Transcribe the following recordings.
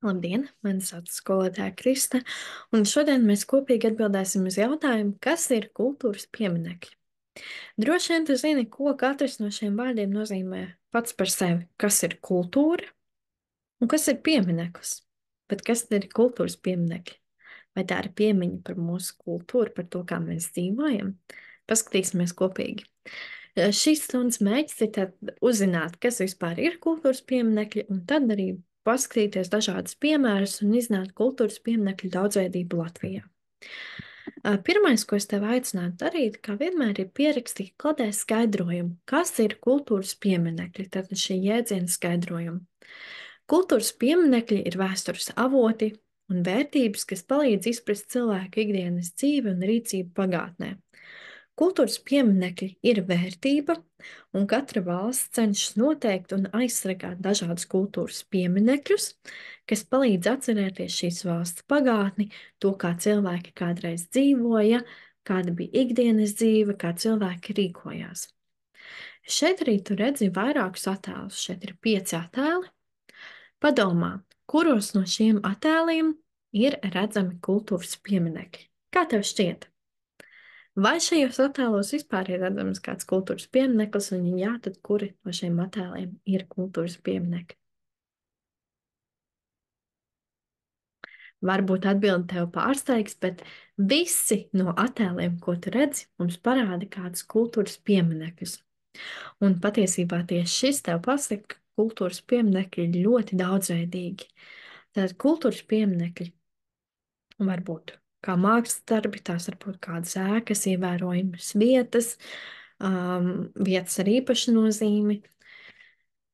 Labdien! Mani sauc skolotāja Krista, un šodien mēs kopīgi atbildēsim uz jautājumu, kas ir kultūras pieminekļi. Droši vien tu zini, ko katrs no šiem vārdiem nozīmē pats par sevi. Kas ir kultūra un kas ir piemineklis? Bet kas tad ir kultūras pieminekļi? Vai tā ir piemiņa par mūsu kultūru, par to, kā mēs dzīvojam? Paskatīsimies kopīgi. Šīs stundas mērķis ir tad uzzināt, kas vispār ir kultūras pieminekļi, un tad arī paskatīties dažādus piemērus un izzināt kultūras pieminekļu daudzveidību Latvijā. Pirmais, ko es tev aicinātu darīt, kā vienmēr, ir pierakstīt kladē skaidrojumu, kas ir kultūras pieminekļi, tad šī jēdziena skaidrojumu. Kultūras pieminekļi ir vēstures avoti un vērtības, kas palīdz izprast cilvēku ikdienas dzīvi un rīcību pagātnē. Kultūras pieminekļi ir vērtība, un katra valsts cenšas noteikt un aizsargāt dažādus kultūras pieminekļus, kas palīdz atcerēties šīs valsts pagātni, to, kā cilvēki kādreiz dzīvoja, kāda bija ikdienas dzīve, kā cilvēki rīkojās. Šeit arī tu redzi vairākus attēlus. Šeit ir 5 attēli. Padomā, kuros no šiem attēliem ir redzami kultūras pieminekļi? Kā tev šķiet? Vai šajos attēlos vispār ir redzams kāds kultūras piemineklis, un ja jā, tad kuri no šiem attēliem ir kultūras pieminekļi? Varbūt atbildi tev pārsteigs, bet visi no attēliem, ko tu redzi, mums parāda kādus kultūras pieminekļus. Un patiesībā tieši šis tev pasaka, ka kultūras pieminekļi ir ļoti daudzveidīgi. Tātad kultūras pieminekļi var būt kā mākslas darbi, tās var būt kādas ēkas, ievērojamas vietas, vietas ar īpašu nozīmi.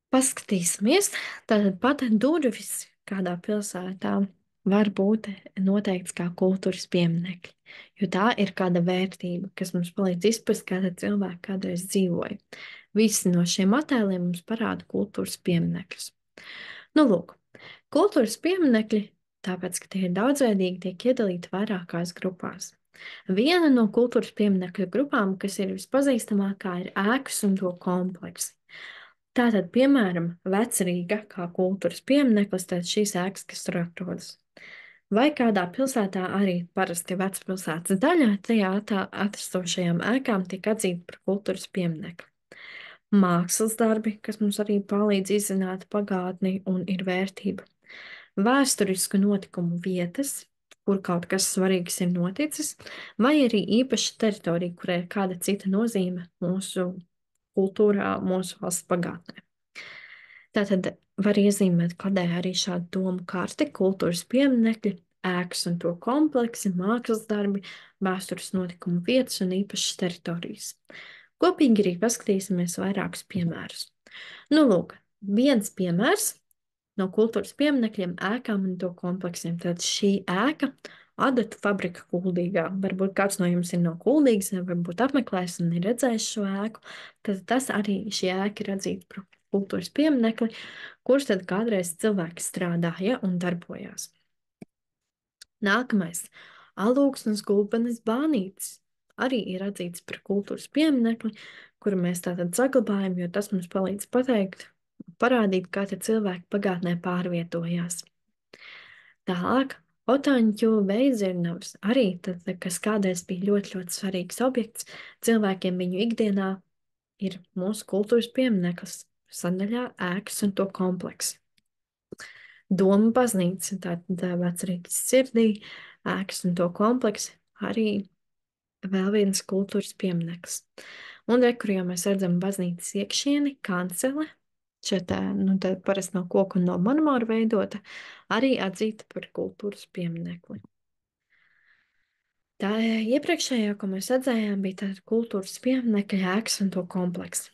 Paskatīsimies, tātad pat durvis kādā pilsētā var būt noteikts kā kultūras pieminekļi, jo tā ir kāda vērtība, kas mums palīdz izprast, kāda cilvēka kādreiz dzīvoja. Visi no šiem attēliem mums parāda kultūras pieminekļus. Nu, lūk, kultūras pieminekļi, tāpēc, ka tie ir daudzveidīgi, tiek iedalīti vairākās grupās. Viena no kultūras pieminekļu grupām, kas ir vispazīstamākā, ir ēkas un to kompleksi. Tātad, piemēram, Vecrīga kā kultūras piemineklis, tad šīs ēkas, kas tur atrodas. Vai kādā pilsētā arī parasti vecpilsētas daļā tajā atrastošajām ēkām tiek atzīta par kultūras pieminekli. Mākslas darbi, kas mums arī palīdz izzināt pagātni un ir vērtība. Vēsturisku notikumu vietas, kur kaut kas svarīgs ir noticis, vai arī īpaša teritorija, kurai ir kāda cita nozīme mūsu kultūrā, mūsu valsts pagātnē. Tātad var iezīmēt kladē arī šādu domu karti, kultūras pieminekļi, ēkas un to kompleksi, mākslas darbi, vēstures notikumu vietas un īpašas teritorijas. Kopīgi arī paskatīsimies vairākus piemērus. Nu, lūk, viens piemērs no kultūras pieminekļiem, ēkām un to kompleksiem. Tad šī ēka, adatu fabrika Kuldīgā. Varbūt kāds no jums ir no Kuldīgas, varbūt apmeklējis un ir redzējis šo ēku. Tad tas arī šī ēka ir atzīta par kultūras pieminekli, kurš tad kādreiz cilvēki strādāja un darbojās. Nākamais - Alūksnes Gulbenes bānītis. Arī ir atzīts par kultūras pieminekli, kuru mēs tātad saglabājam, jo tas mums palīdz parādīt, kā te cilvēki pagātnē pārvietojās. Tālāk, Otaņu Veizirnavas arī, kas kādreiz bija ļoti, ļoti svarīgs objekts, cilvēkiem viņu ikdienā ir mūsu kultūras piemineklis, sadaļā ēkas un to kompleksi. Doma baznīca, tātad Vecrīgas sirdī, ēkas un to kompleksi, arī vēl viens kultūras piemineklis. Un kur jau mēs redzam baznīcas iekšieni, kancele, šeit parasti no koka un no marmora veidota, arī atzīta par kultūras pieminekli. Tā iepriekšējā, ko mēs redzējām, bija tāda kultūras pieminekļa ēkas un to kompleksi.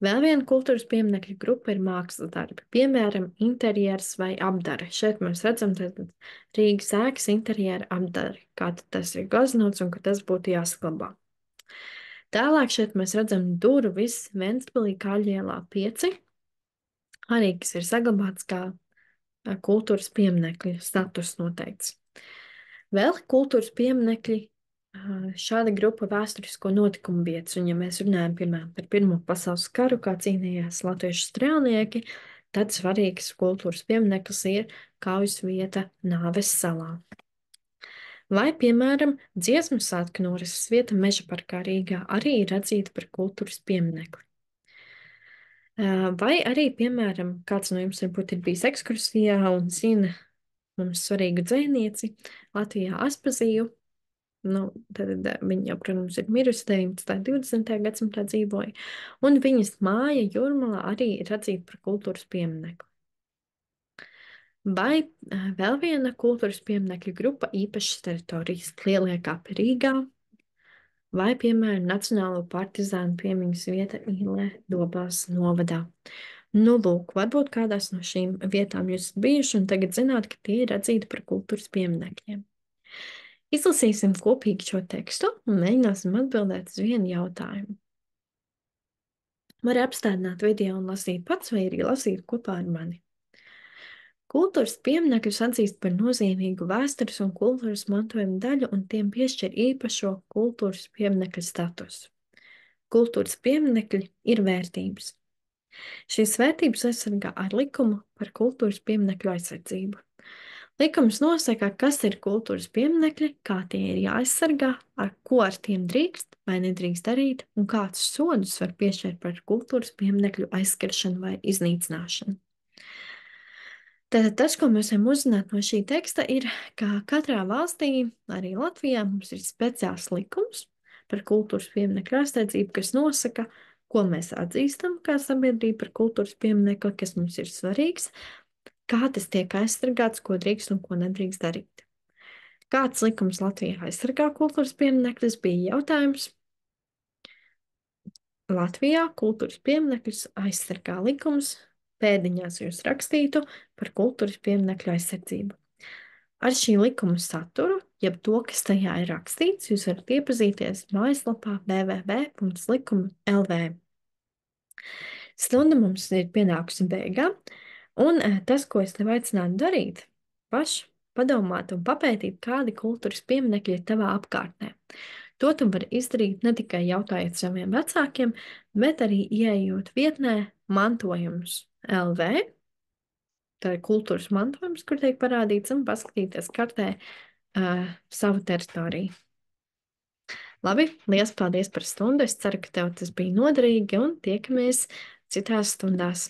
Vēl viena kultūras pieminekļa grupa ir mākslas darbi, piemēram, interjers vai apdare. Šeit mēs redzam Rīgas ēkas interjera apdari, kā tas ir gleznots un ka tas būtu jāsaglabā. Tālāk šeit mēs redzam durvis Ventspilī Kāļielā 5, arī kas ir saglabāts kā kultūras pieminekļa status noteikts. Vēl kultūras pieminekļi, šāda grupa vēsturisko notikumu vietas, un ja mēs runājam, piemēram, par Pirmo pasaules karu, kā cīnījās latviešu strēlnieki, tad svarīgs kultūras piemineklis ir kaujas vieta Nāves salā. Vai, piemēram, dziesmu svētku norises vieta Meža parkā Rīgā arī ir atzīta par kultūras pieminekli. Vai arī, piemēram, kāds no jums varbūt ir bijis ekskursijā un zina mums svarīgu dzejnieci Latvijā Aspaziju. Tad viņa jau, protams, ir mirusi 19. un 20. gadsimtā dzīvoja, un viņas māja Jūrmalā arī ir atzīta par kultūras pieminekli. Vai vēl viena kultūras pieminekļu grupa īpašas teritorijas Lielie kapi Rīgā, vai, piemēram, Nacionālo partizānu piemiņas vieta Īlē Dobels novadā. Lūk, varbūt kādās no šīm vietām jūs esat bijuši un tagad zināt, ka tie ir atzīti par kultūras pieminekļiem. Izlasīsim kopīgi šo tekstu un mēģināsim atbildēt uz vienu jautājumu. Vari apstādināt video un lasīt pats, vai arī lasīt kopā ar mani. Kultūras pieminekļus atzīst par nozīmīgu vēstures un kultūras mantojuma daļu un tiem piešķir īpašo kultūras pieminekļu statusu. Kultūras pieminekļi ir vērtības. Šīs vērtības aizsargā ar likumu par kultūras pieminekļu aizsardzību. Likums nosaka, kas ir kultūras pieminekļi, kā tie ir jāaizsargā, ko ar tiem drīkst vai nedrīkst darīt un kādus sodus var piešķirt par kultūras pieminekļu aizskaršanu vai iznīcināšanu. Tātad tas, ko mēs varam uzzināt no šī teksta, ir, ka katrā valstī, arī Latvijā, mums ir speciāls likums par kultūras pieminekļu aizsardzību, kas nosaka, ko mēs atzīstam kā sabiedrība par kultūras pieminekli, kas mums ir svarīgs, kā tas tiek aizsargāts, ko drīkst un ko nedrīkst darīt. Kāds likums Latvijā aizsargā kultūras pieminekļus, bija jautājums. Latvijā kultūras pieminekļus aizsargā likums, pēdiņās jūs rakstītu par kultūras pieminekļu aizsardzību. Ar šī likuma saturu, jeb to, kas tajā ir rakstīts, jūs varat iepazīties mājaslapā www.likuma.lv. Stunda mums ir pienākusi beigām, un tas, ko es tev aicinātu darīt, padomāt un papētīt, kādi kultūras pieminekļi ir tavā apkārtnē. To tu vari izdarīt ne tikai jautājot saviem vecākiem, bet arī ieejot vietnē mantojums LV, tā ir kultūras mantojums, kur tiek parādīts, un paskatīties kartē savu teritoriju. Labi, liels paldies par stundu. Es ceru, ka tev tas bija noderīgi, un tiekamies citās stundās.